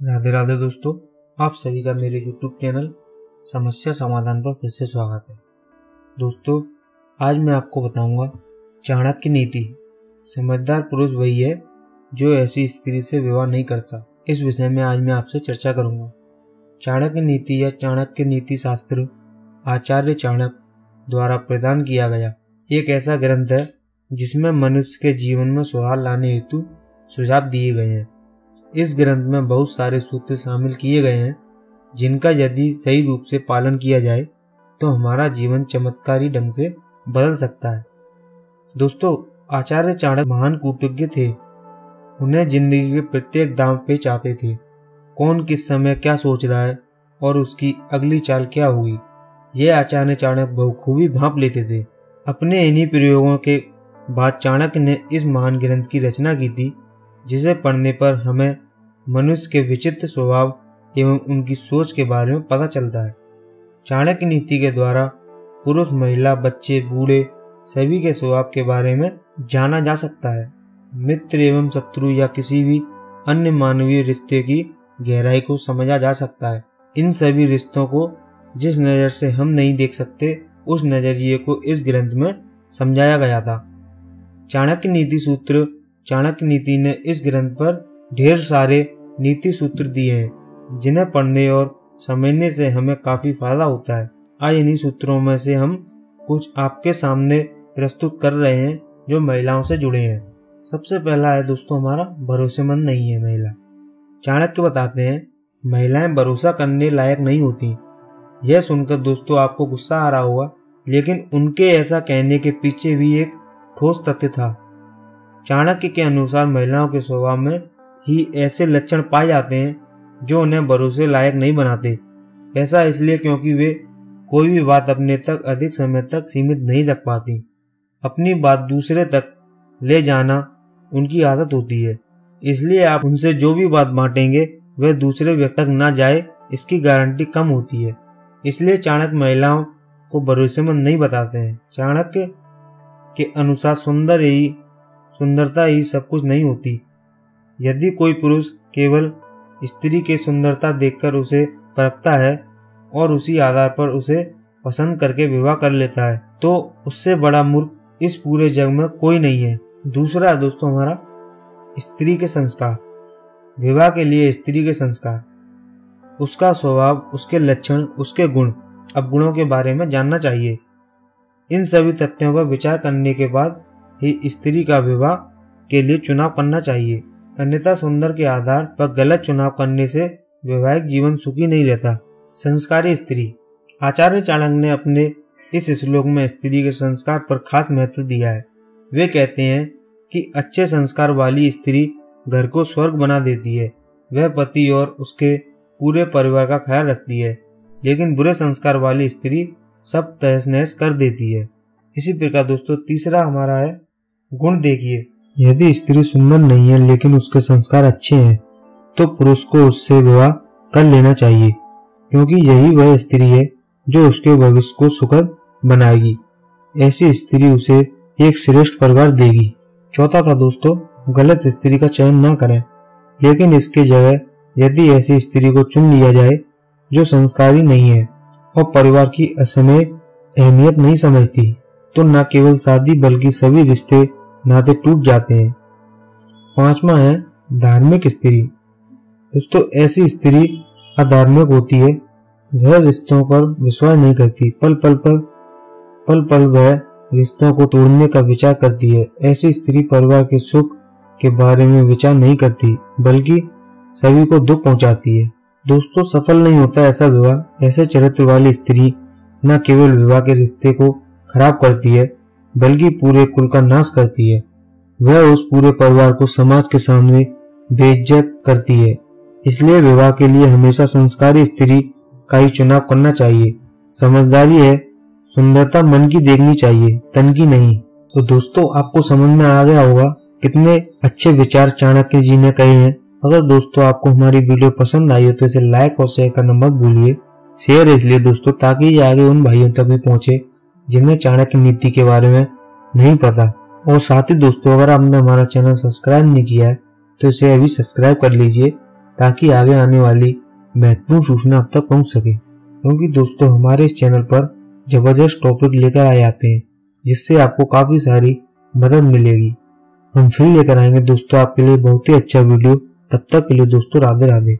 राधे राधे दोस्तों, आप सभी का मेरे YouTube चैनल समस्या समाधान पर फिर से स्वागत है। दोस्तों, आज मैं आपको बताऊंगा चाणक्य नीति। समझदार पुरुष वही है जो ऐसी स्त्री से विवाह नहीं करता। इस विषय में आज मैं आपसे चर्चा करूंगा। चाणक्य नीति या चाणक्य नीति शास्त्र आचार्य चाणक्य द्वारा प्रदान किया गया एक ऐसा ग्रंथ है जिसमें मनुष्य के जीवन में सुधार लाने हेतु सुझाव दिए गए हैं। इस ग्रंथ में बहुत सारे सूत्र शामिल किए गए हैं जिनका यदि सही रूप से पालन किया जाए तो हमारा जीवन चमत्कारी ढंग से बदल सकता है। दोस्तों, आचार्य चाणक्य महान कूटज्ञ थे। उन्हें जिंदगी के प्रत्येक दांव पे चाहते थे। कौन किस समय क्या सोच रहा है और उसकी अगली चाल क्या होगी, यह आचार्य चाणक्य बखूबी भांप लेते थे। अपने इन्हीं प्रयोगों के बाद चाणक्य ने इस महान ग्रंथ की रचना की थी, जिसे पढ़ने पर हमें मनुष्य के विचित्र स्वभाव एवं उनकी सोच के बारे में पता चलता है। चाणक्य नीति के द्वारा पुरुष, महिला, बच्चे, बूढ़े सभी के स्वभाव के बारे में जाना जा सकता है। मित्र एवं शत्रु या किसी भी अन्य मानवीय रिश्ते की गहराई को समझा जा सकता है। इन सभी रिश्तों को जिस नज़र से हम नहीं देख सकते, उस नजरिए को इस ग्रंथ में समझाया गया था। चाणक्य नीति सूत्र। चाणक्य नीति ने इस ग्रंथ पर ढेर सारे नीति सूत्र दिए हैं जिन्हें पढ़ने और समझने से हमें काफी फायदा होता है। आज इन्हीं सूत्रों में से हम कुछ आपके सामने प्रस्तुत कर रहे हैं जो महिलाओं से जुड़े हैं। सबसे पहला है दोस्तों हमारा, भरोसेमंद नहीं है महिला। चाणक्य बताते हैं महिलाएं भरोसा करने लायक नहीं होती। यह सुनकर दोस्तों आपको गुस्सा आ रहा होगा, लेकिन उनके ऐसा कहने के पीछे भी एक ठोस तथ्य था। चाणक्य के अनुसार महिलाओं के स्वभाव में ही ऐसे लक्षण पाए जाते हैं जो उन्हें भरोसे लायक नहीं बनाते। ऐसा इसलिए क्योंकि वे कोई भी बात अपने तक अधिक समय तक सीमित नहीं रख पाती। अपनी बात दूसरे तक ले जाना उनकी आदत होती है। इसलिए आप उनसे जो भी बात बांटेंगे वह दूसरे व्यक्ति तक ना जाए, इसकी गारंटी कम होती है। इसलिए चाणक्य महिलाओं को भरोसेमंद नहीं बताते हैं। चाणक्य के अनुसार सुंदरता ही सब कुछ नहीं होती। यदि कोई पुरुष केवल स्त्री की सुंदरता देखकर उसे परखता है और उसी आधार पर उसे पसंद करके विवाह कर लेता है, तो उससे बड़ा मूर्ख इस पूरे जग में कोई नहीं है। दूसरा है दोस्तों हमारा, स्त्री के संस्कार। विवाह के लिए स्त्री के संस्कार, उसका स्वभाव, उसके लक्षण, उसके गुण। अब गुणों के बारे में जानना चाहिए। इन सभी तथ्यों पर विचार करने के बाद ही स्त्री का विवाह के लिए चुनाव करना चाहिए। अन्यथा सुंदर के आधार पर गलत चुनाव करने से वैवाहिक जीवन सुखी नहीं रहता। संस्कारी स्त्री। आचार्य चाणक्य ने अपने इस श्लोक में स्त्री के संस्कार पर खास महत्व दिया है। वे कहते हैं कि अच्छे संस्कार वाली स्त्री घर को स्वर्ग बना देती है। वह पति और उसके पूरे परिवार का ख्याल रखती है, लेकिन बुरे संस्कार वाली स्त्री सब तहस नहस कर देती है। इसी प्रकार दोस्तों तीसरा हमारा है गुण। देखिए, यदि स्त्री सुंदर नहीं है लेकिन उसके संस्कार अच्छे हैं तो पुरुष को उससे विवाह कर लेना चाहिए, क्योंकि यही वह स्त्री है जो उसके भविष्य को सुखद बनाएगी। ऐसी स्त्री उसे एक श्रेष्ठ परिवार देगी। चौथा था दोस्तों, गलत स्त्री का चयन ना करें, लेकिन इसके जगह यदि ऐसी स्त्री को चुन लिया जाए जो संस्कारी नहीं है और परिवार की असमय अहमियत नहीं समझती, तो न केवल शादी बल्कि सभी रिश्ते नाते टूट जाते हैं। पांचवा है धार्मिक स्त्री। दोस्तों ऐसी स्त्री अधार्मिक होती है। वह रिश्तों पर विश्वास नहीं करती। पल पल वह रिश्तों को तोड़ने का विचार करती है। ऐसी स्त्री परिवार के सुख के बारे में विचार नहीं करती, बल्कि सभी को दुख पहुंचाती है। दोस्तों सफल नहीं होता ऐसा विवाह। ऐसे चरित्र वाली स्त्री न केवल विवाह के रिश्ते को खराब करती है, बल्कि पूरे कुल का नाश करती है। वह उस पूरे परिवार को समाज के सामने बेइज्जत करती है। इसलिए विवाह के लिए हमेशा संस्कारी स्त्री का ही चुनाव करना चाहिए। समझदारी है, सुंदरता मन की देखनी चाहिए, तन की नहीं। तो दोस्तों आपको समझ में आ गया होगा कितने अच्छे विचार चाणक्य जी ने कहे हैं। अगर दोस्तों आपको हमारी वीडियो पसंद आई हो तो इसे लाइक और शेयर करना मत भूलिए। शेयर इसलिए दोस्तों ताकि ये आगे उन भाइयों तक भी पहुंचे जिन्हें चाणक्य नीति के बारे में नहीं पता। और साथ ही दोस्तों अगर आपने हमारा चैनल सब्सक्राइब नहीं किया है तो इसे अभी सब्सक्राइब कर लीजिए ताकि आगे आने वाली महत्वपूर्ण सूचना आप तक पहुंच सके। क्योंकि दोस्तों हमारे इस चैनल पर जबरदस्त टॉपिक लेकर आए जाते हैं जिससे आपको काफी सारी मदद मिलेगी। हम फिर लेकर आएंगे दोस्तों आपके लिए बहुत ही अच्छा वीडियो। तब तक के लिए दोस्तों राधे राधे।